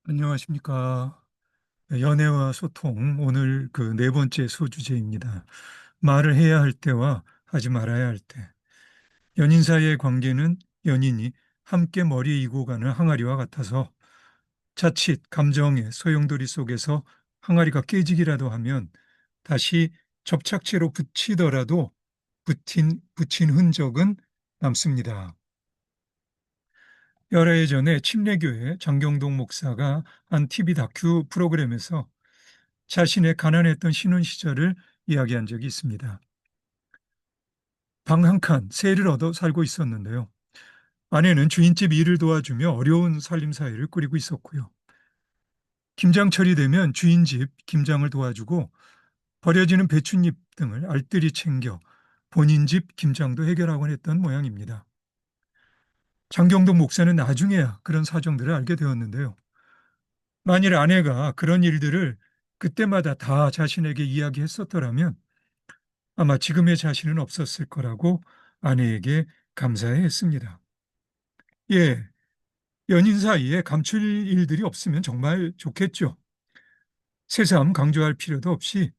안녕하십니까. 연애와 소통, 오늘 그 네 번째 소주제입니다. 말을 해야 할 때와 하지 말아야 할 때. 연인 사이의 관계는 연인이 함께 머리 이고 가는 항아리와 같아서 자칫 감정의 소용돌이 속에서 항아리가 깨지기라도 하면 다시 접착제로 붙이더라도 붙인 흔적은 남습니다. 여러 해 전에 침례교회 장경동 목사가 한 TV 다큐 프로그램에서 자신의 가난했던 신혼 시절을 이야기한 적이 있습니다. 방 한 칸, 세를 얻어 살고 있었는데요. 아내는 주인집 일을 도와주며 어려운 살림사이를 꾸리고 있었고요. 김장철이 되면 주인집 김장을 도와주고 버려지는 배춧잎 등을 알뜰히 챙겨 본인 집 김장도 해결하곤 했던 모양입니다. 장경동 목사는 나중에야 그런 사정들을 알게 되었는데요. 만일 아내가 그런 일들을 그때마다 다 자신에게 이야기했었더라면 아마 지금의 자신은 없었을 거라고 아내에게 감사해 했습니다. 예, 연인 사이에 감출 일들이 없으면 정말 좋겠죠. 새삼 강조할 필요도 없이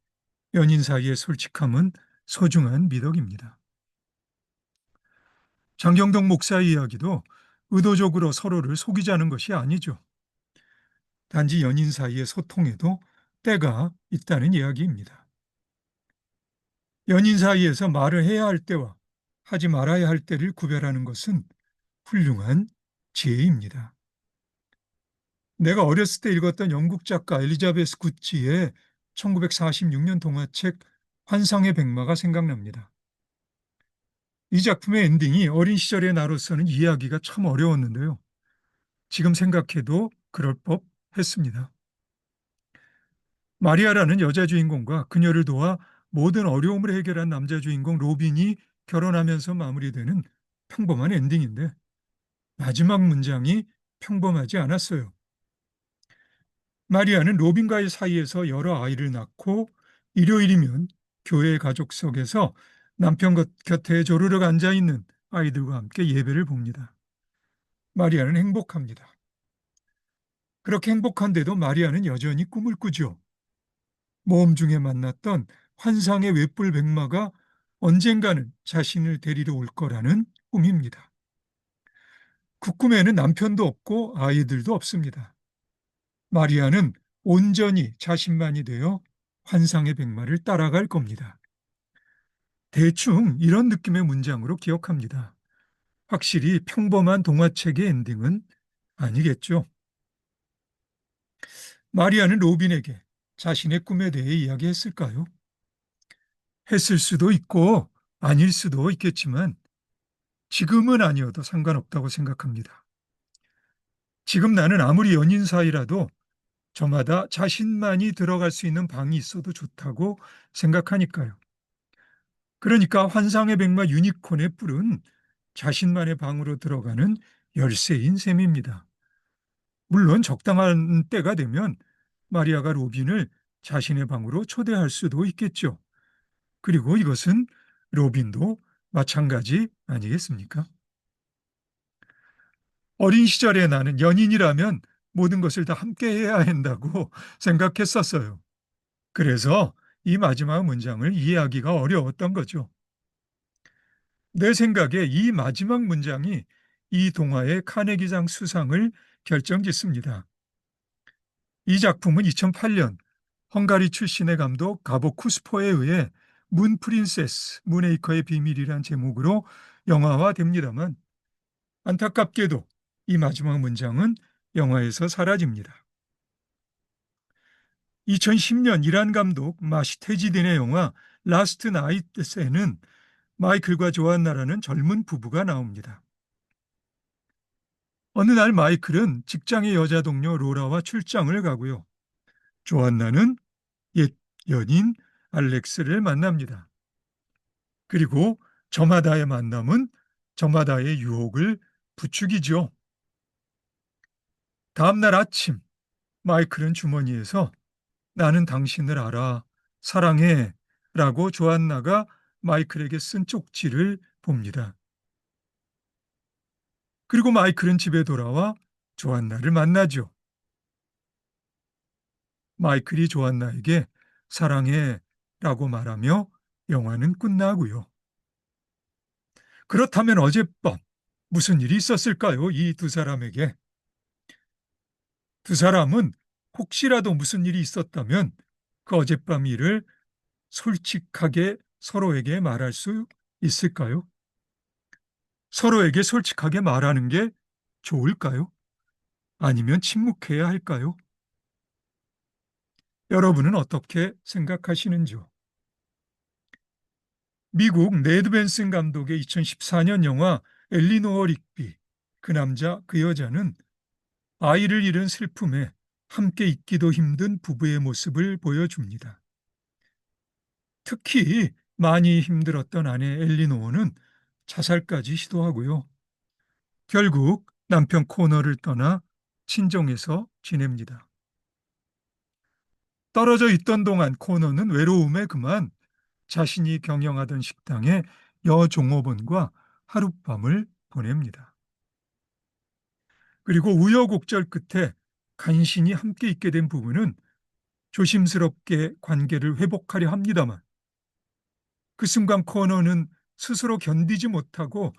연인 사이의 솔직함은 소중한 미덕입니다. 장경동 목사 이야기도 의도적으로 서로를 속이자는 것이 아니죠. 단지 연인 사이의 소통에도 때가 있다는 이야기입니다. 연인 사이에서 말을 해야 할 때와 하지 말아야 할 때를 구별하는 것은 훌륭한 지혜입니다. 내가 어렸을 때 읽었던 영국 작가 엘리자베스 구치의 1946년 동화책 환상의 백마가 생각납니다. 이 작품의 엔딩이 어린 시절의 나로서는 이해하기가 참 어려웠는데요. 지금 생각해도 그럴 법 했습니다. 마리아라는 여자 주인공과 그녀를 도와 모든 어려움을 해결한 남자 주인공 로빈이 결혼하면서 마무리되는 평범한 엔딩인데 마지막 문장이 평범하지 않았어요. 마리아는 로빈과의 사이에서 여러 아이를 낳고 일요일이면 교회 가족석에서 남편 곁에 조르륵 앉아 있는 아이들과 함께 예배를 봅니다. 마리아는 행복합니다. 그렇게 행복한데도 마리아는 여전히 꿈을 꾸죠. 모험 중에 만났던 환상의 외뿔 백마가 언젠가는 자신을 데리러 올 거라는 꿈입니다. 그 꿈에는 남편도 없고 아이들도 없습니다. 마리아는 온전히 자신만이 되어 환상의 백마를 따라갈 겁니다. 대충 이런 느낌의 문장으로 기억합니다. 확실히 평범한 동화책의 엔딩은 아니겠죠. 마리아는 로빈에게 자신의 꿈에 대해 이야기했을까요? 했을 수도 있고 아닐 수도 있겠지만 지금은 아니어도 상관없다고 생각합니다. 지금 나는 아무리 연인 사이라도 저마다 자신만이 들어갈 수 있는 방이 있어도 좋다고 생각하니까요. 그러니까 환상의 백마 유니콘의 뿔은 자신만의 방으로 들어가는 열쇠인 셈입니다. 물론 적당한 때가 되면 마리아가 로빈을 자신의 방으로 초대할 수도 있겠죠. 그리고 이것은 로빈도 마찬가지 아니겠습니까? 어린 시절에 나는 연인이라면 모든 것을 다 함께 해야 한다고 생각했었어요. 그래서 이 마지막 문장을 이해하기가 어려웠던 거죠. 내 생각에 이 마지막 문장이 이 동화의 카네기상 수상을 결정짓습니다. 이 작품은 2008년 헝가리 출신의 감독 가보 쿠스포에 의해 문 프린세스, 문에이커의 비밀이란 제목으로 영화화됩니다만 안타깝게도 이 마지막 문장은 영화에서 사라집니다. 2010년 이란 감독 마시테지딘의 영화 라스트 나이트에는 마이클과 조안나라는 젊은 부부가 나옵니다. 어느 날 마이클은 직장의 여자 동료 로라와 출장을 가고요. 조안나는 옛 연인 알렉스를 만납니다. 그리고 저마다의 만남은 저마다의 유혹을 부추기죠. 다음 날 아침 마이클은 주머니에서 나는 당신을 알아, 사랑해 라고 조안나가 마이클에게 쓴 쪽지를 봅니다. 그리고 마이클은 집에 돌아와 조안나를 만나죠. 마이클이 조안나에게 사랑해 라고 말하며 영화는 끝나고요. 그렇다면 어젯밤 무슨 일이 있었을까요? 이 두 사람에게. 두 사람은 혹시라도 무슨 일이 있었다면 그 어젯밤 일을 솔직하게 서로에게 말할 수 있을까요? 서로에게 솔직하게 말하는 게 좋을까요? 아니면 침묵해야 할까요? 여러분은 어떻게 생각하시는지요? 미국 네드 벤슨 감독의 2014년 영화 엘리노어 릭비, 그 남자, 그 여자는 아이를 잃은 슬픔에 함께 있기도 힘든 부부의 모습을 보여줍니다. 특히 많이 힘들었던 아내 엘리노어는 자살까지 시도하고요. 결국 남편 코너를 떠나 친정에서 지냅니다. 떨어져 있던 동안 코너는 외로움에 그만 자신이 경영하던 식당의 여종업원과 하룻밤을 보냅니다. 그리고 우여곡절 끝에 간신히 함께 있게 된 부부는 조심스럽게 관계를 회복하려 합니다만 그 순간 코너는 스스로 견디지 못하고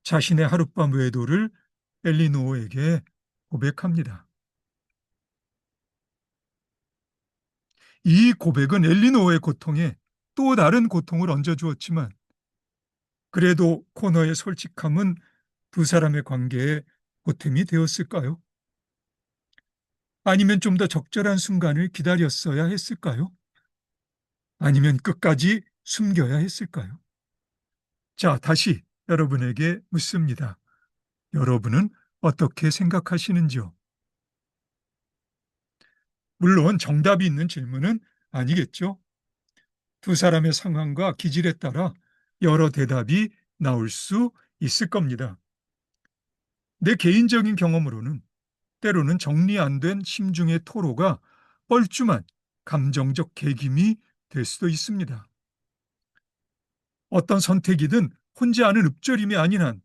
자신의 하룻밤 외도를 엘리노어에게 고백합니다. 이 고백은 엘리노어의 고통에 또 다른 고통을 얹어주었지만 그래도 코너의 솔직함은 두 사람의 관계에 보탬이 되었을까요? 아니면 좀 더 적절한 순간을 기다렸어야 했을까요? 아니면 끝까지 숨겨야 했을까요? 자, 다시 여러분에게 묻습니다. 여러분은 어떻게 생각하시는지요? 물론 정답이 있는 질문은 아니겠죠? 두 사람의 상황과 기질에 따라 여러 대답이 나올 수 있을 겁니다. 내 개인적인 경험으로는 때로는 정리 안 된 심중의 토로가 뻘쭘한 감정적 객임이 될 수도 있습니다. 어떤 선택이든 혼자 하는 읊조림이 아닌 한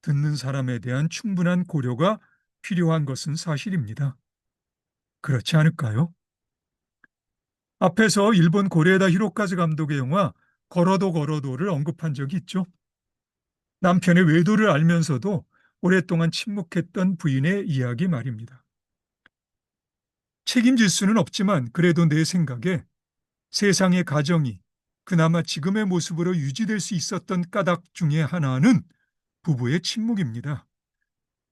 듣는 사람에 대한 충분한 고려가 필요한 것은 사실입니다. 그렇지 않을까요? 앞에서 일본 고레에다 히로카즈 감독의 영화 걸어도 걸어도를 언급한 적이 있죠. 남편의 외도를 알면서도 오랫동안 침묵했던 부인의 이야기 말입니다. 책임질 수는 없지만 그래도 내 생각에 세상의 가정이 그나마 지금의 모습으로 유지될 수 있었던 까닭 중에 하나는 부부의 침묵입니다.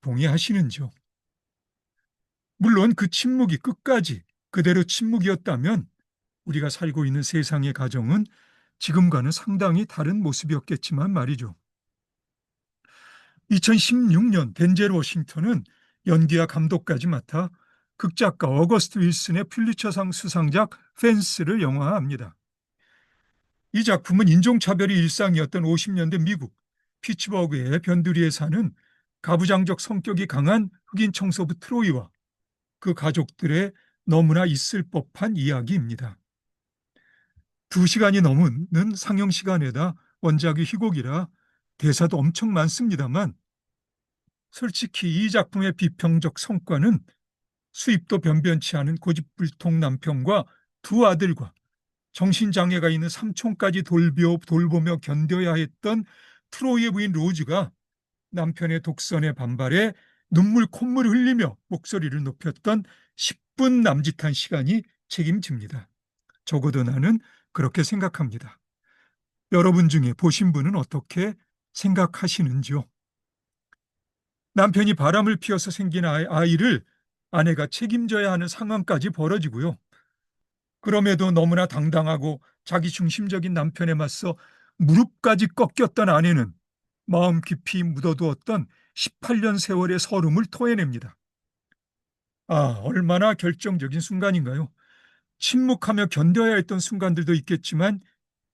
동의하시는지요? 물론 그 침묵이 끝까지 그대로 침묵이었다면 우리가 살고 있는 세상의 가정은 지금과는 상당히 다른 모습이었겠지만 말이죠. 2016년 덴젤 워싱턴은 연기와 감독까지 맡아 극작가 어거스트 윌슨의 퓰리처상 수상작 펜스를 영화화합니다. 이 작품은 인종차별이 일상이었던 50년대 미국 피츠버그의 변두리에 사는 가부장적 성격이 강한 흑인 청소부 트로이와 그 가족들의 너무나 있을 법한 이야기입니다. 2시간이 넘는 상영 시간에다 원작이 희곡이라 대사도 엄청 많습니다만 솔직히 이 작품의 비평적 성과는 수입도 변변치 않은 고집불통 남편과 두 아들과 정신장애가 있는 삼촌까지 돌보며 견뎌야 했던 트로이의 부인 로즈가 남편의 독선에 반발해 눈물 콧물을 흘리며 목소리를 높였던 10분 남짓한 시간이 책임집니다. 적어도 나는 그렇게 생각합니다. 여러분 중에 보신 분은 어떻게 생각하시는지요? 남편이 바람을 피워서 생긴 아이를 아내가 책임져야 하는 상황까지 벌어지고요. 그럼에도 너무나 당당하고 자기 중심적인 남편에 맞서 무릎까지 꺾였던 아내는 마음 깊이 묻어두었던 18년 세월의 서름을 토해냅니다. 아, 얼마나 결정적인 순간인가요? 침묵하며 견뎌야 했던 순간들도 있겠지만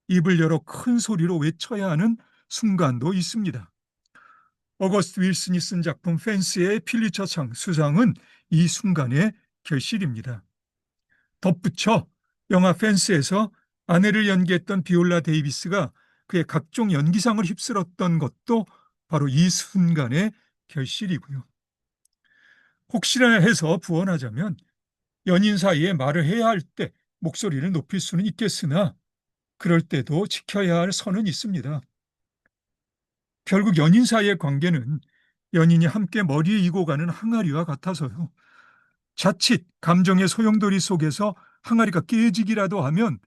입을 열어 큰 소리로 외쳐야 하는 순간도 있습니다. 어거스트 윌슨이 쓴 작품 펜스의 필리처상 수상은 이 순간의 결실입니다. 덧붙여 영화 펜스에서 아내를 연기했던 비올라 데이비스가 그의 각종 연기상을 휩쓸었던 것도 바로 이 순간의 결실이고요. 혹시나 해서 부언하자면 연인 사이에 말을 해야 할 때 목소리를 높일 수는 있겠으나 그럴 때도 지켜야 할 선은 있습니다. 결국 연인 사이의 관계는 연인이 함께 머리에 이고 가는 항아리와 같아서요. 자칫 감정의 소용돌이 속에서 항아리가 깨지기라도 하면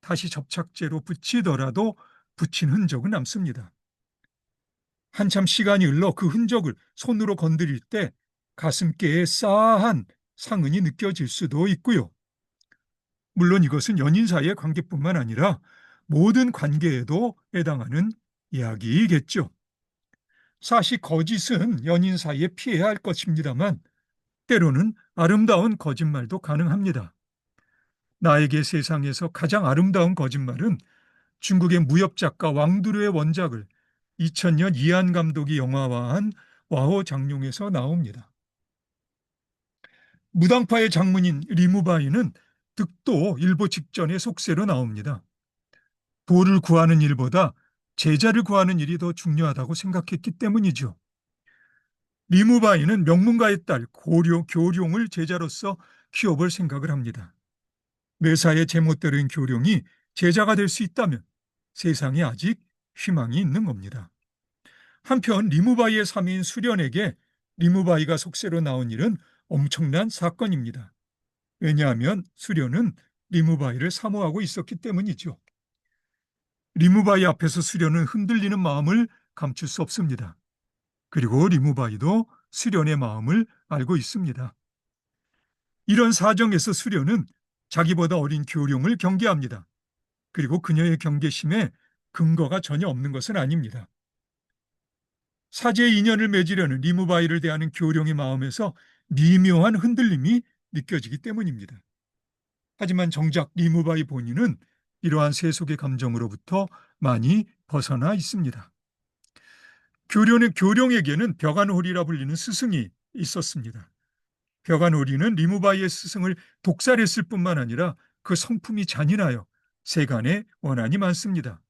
다시 접착제로 붙이더라도 붙인 흔적은 남습니다. 한참 시간이 흘러 그 흔적을 손으로 건드릴 때 가슴께에 싸한 상흔이 느껴질 수도 있고요. 물론 이것은 연인 사이의 관계뿐만 아니라 모든 관계에도 해당하는 이야기겠죠. 사실 거짓은 연인 사이에 피해야 할 것입니다만 때로는 아름다운 거짓말도 가능합니다. 나에게 세상에서 가장 아름다운 거짓말은 중국의 무협작가 왕두르의 원작을 2000년 이안 감독이 영화화한 와호 장룡에서 나옵니다. 무당파의 장문인 리무바이는 득도 일보 직전에 속세로 나옵니다. 도를 구하는 일보다 제자를 구하는 일이 더 중요하다고 생각했기 때문이죠. 리무바이는 명문가의 딸 교룡을 제자로서 키워볼 생각을 합니다. 매사에 제멋대로인 교룡이 제자가 될 수 있다면 세상에 아직 희망이 있는 겁니다. 한편 리무바이의 사미인 수련에게 리무바이가 속세로 나온 일은 엄청난 사건입니다. 왜냐하면 수련은 리무바이를 사모하고 있었기 때문이죠. 리무바이 앞에서 수련은 흔들리는 마음을 감출 수 없습니다. 그리고 리무바이도 수련의 마음을 알고 있습니다. 이런 사정에서 수련은 자기보다 어린 교룡을 경계합니다. 그리고 그녀의 경계심에 근거가 전혀 없는 것은 아닙니다. 사제의 인연을 맺으려는 리무바이를 대하는 교룡의 마음에서 미묘한 흔들림이 느껴지기 때문입니다. 하지만 정작 리무바이 본인은 이러한 세속의 감정으로부터 많이 벗어나 있습니다. 교룡에게는 벽안홀이라 불리는 스승이 있었습니다. 벽안홀이는 리무바이의 스승을 독살했을 뿐만 아니라 그 성품이 잔인하여 세간에 원한이 많습니다.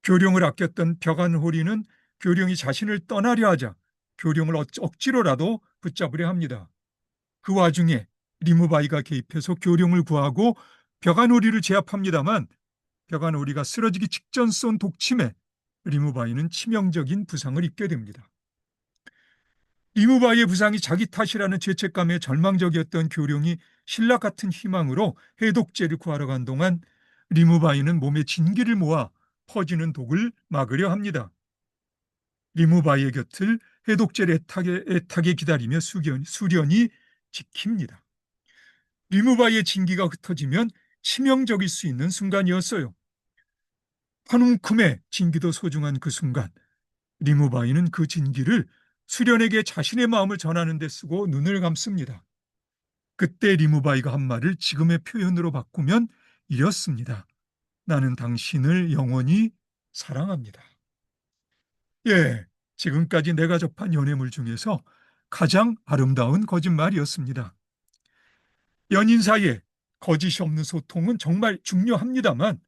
교룡을 아꼈던 벽안홀이는 교룡이 자신을 떠나려 하자 교룡을 억지로라도 붙잡으려 합니다. 그 와중에 리무바이가 개입해서 교룡을 구하고 벽안홀이를 제압합니다만 벽안홀이가 쓰러지기 직전 쏜 독침에 리무바이는 치명적인 부상을 입게 됩니다. 리무바이의 부상이 자기 탓이라는 죄책감에 절망적이었던 교룡이 신라 같은 희망으로 해독제를 구하러 간 동안 리무바이는 몸에 진기를 모아 퍼지는 독을 막으려 합니다. 리무바이의 곁을 해독제를 애타게 기다리며 수련이 지킵니다. 리무바이의 진기가 흩어지면 치명적일 수 있는 순간이었어요. 한 움큼의 진기도 소중한 그 순간 리무바이는 그 진기를 수련에게 자신의 마음을 전하는 데 쓰고 눈을 감습니다. 그때 리무바이가 한 말을 지금의 표현으로 바꾸면 이렇습니다. 나는 당신을 영원히 사랑합니다. 예, 지금까지 내가 접한 연애물 중에서 가장 아름다운 거짓말이었습니다. 연인 사이에 거짓이 없는 소통은 정말 중요합니다만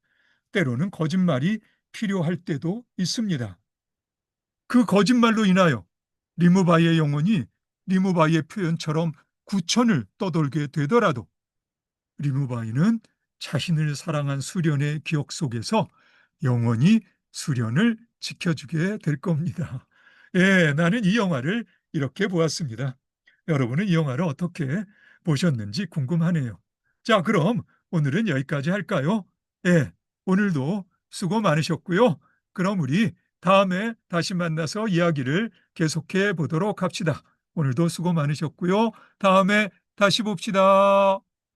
때로는 거짓말이 필요할 때도 있습니다. 그 거짓말로 인하여 리무바이의 영혼이 리무바이의 표현처럼 구천을 떠돌게 되더라도 리무바이는 자신을 사랑한 수련의 기억 속에서 영원히 수련을 지켜주게 될 겁니다. 예, 나는 이 영화를 이렇게 보았습니다. 여러분은 이 영화를 어떻게 보셨는지 궁금하네요. 자, 그럼 오늘은 여기까지 할까요? 예, 오늘도 수고 많으셨고요. 그럼 우리 다음에 다시 만나서 이야기를 계속해 보도록 합시다. 오늘도 수고 많으셨고요. 다음에 다시 봅시다.